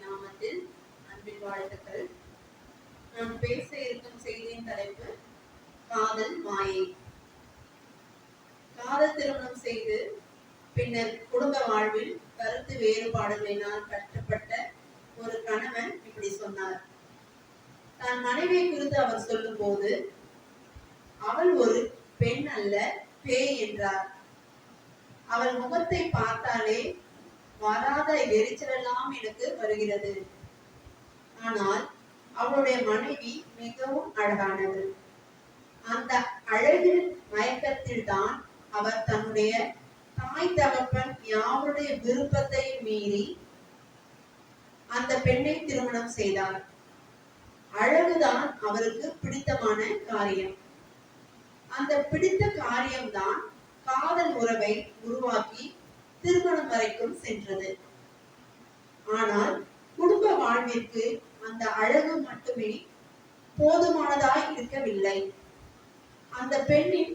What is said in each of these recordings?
நாமத்தில் அன்பின் வாழ்த்துக்கள். நாம் பேச இருக்கும் செய்தியின் தலைப்பு காதல் மாயை. காதல் திருமணம் செய்து பின்னர் குடும்ப வாழ்வில் கருத்து வேறுபாடுகளினால் கஷ்டப்பட்ட ஒரு கணவன் இப்படி சொன்னார். தன் மனைவியை குறித்து அவர் சொல்லும் போது, அவள் ஒரு பெண் அல்ல, பேய் என்றார். அவள் முகத்தை பார்த்தாலே வராத எரிச்சலெல்லாம் எனக்கு வருகிறது. ஆனால் அவளுடைய மனைவி மிகவும் அழகானவள். அந்த அழகில் மயக்கத்தில் தான் அவர் தன்னுடைய தாய் தகப்பன் யாருடைய விருப்பத்தை மீறி அந்த பெண்ணை திருமணம் செய்தார். அழகுதான் அவருக்கு பிடித்தமான காரியம். அந்த பிடித்த காரியம்தான் காதல் உறவை உருவாக்கி திருமணம் வரைக்கும் சென்றது. ஆனால் குடும்ப வாழ்விற்கு அந்த அழகு மட்டுமே போதுமானதாய் இருக்கவில்லை. அந்த பெண்ணின்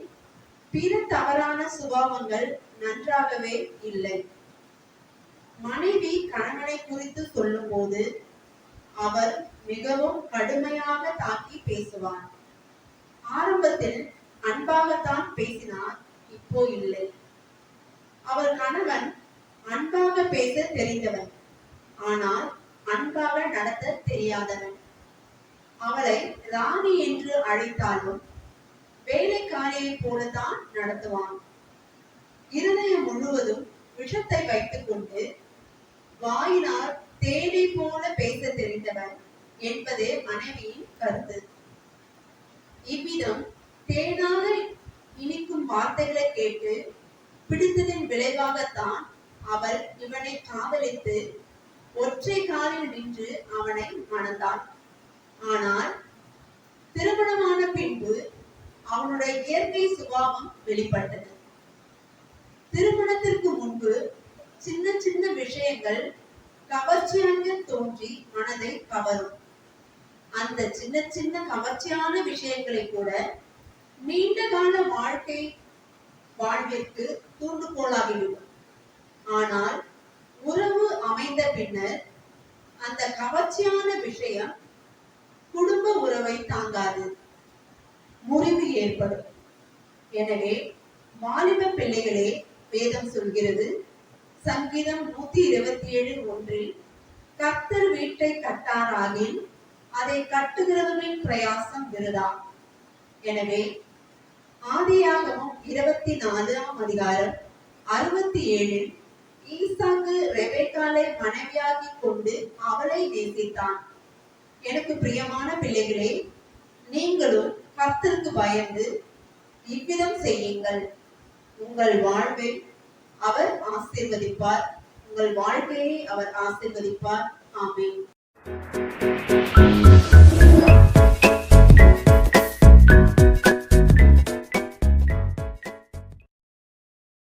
பிற தவறான சுபாவங்கள் நன்றாகவே இல்லை. மனைவி கணவனை குறித்து சொல்லும் போது அவர் மிகவும் கடுமையாக தாக்கி பேசுவார். ஆரம்பத்தில் அன்பாகத்தான் பேசினார், இப்போ இல்லை. அவர் கணவன் அன்பாக பேச தெரிந்தவன், ஆனால் அன்பாக நடத்த தெரியாதவன். அவளை ராணி என்று அழைத்தாலும் வேலைக்காரியை போலதான் நடத்துவான். இருதயம் முழுவதும் விஷத்தை வைத்துக் கொண்டு வாயினால் தேனை போல பேச தெரிந்தவன் என்பதே மனைவியின் கருத்து. இவ்விதம் தேனாக இனிக்கும் வார்த்தைகளை கேட்டு பிடித்ததின் விளைவாகத்தான் அவள் இவனை காதலித்து ஒற்றை காலில் நின்று அவனை மணந்தாள். ஆனால் திருமணமான பின்பு அவனுடைய இயற்கை சுபாவம் வெளிப்பட்டது. திருமணத்திற்கு முன்பு சின்ன சின்ன விஷயங்கள் கவர்ச்சியாக தோன்றி மனதை கவரும். அந்த சின்ன சின்ன கவர்ச்சியான விஷயங்களை கூட நீண்ட கால வாழ்விற்கு தூண்டுகோலாகிவிடும். ஆனால் உறவு அமைந்த பின்னர் அந்த கவர்ச்சியான விஷயம் குடும்ப உறவை தாங்காது, முறிவு ஏற்படும். எனவே வாலிப பிள்ளைகளே, வேதம் சொல்கிறது, சங்கீதம் 127:1, கர்த்தர் வீட்டை கட்டாராகில் அதை கட்டுகிறவர்களின் பிரயாசம் விருதா. எனவே ஆதியாகமம் 24:67 ஈசாக்கு ரெபெக்காளை மனைவியாகி கொண்டு அவளை நேசித்தான். எனக்கு பிரியமான பிள்ளைகளே, நீங்களும் கர்த்தருக்கு பயந்து இவ்விதம் செய்யுங்கள். உங்கள் வாழ்வில் அவர் ஆசீர்வதிப்பார். உங்கள் வாழ்க்கையை அவர் ஆசீர்வதிப்பார். ஆமென்.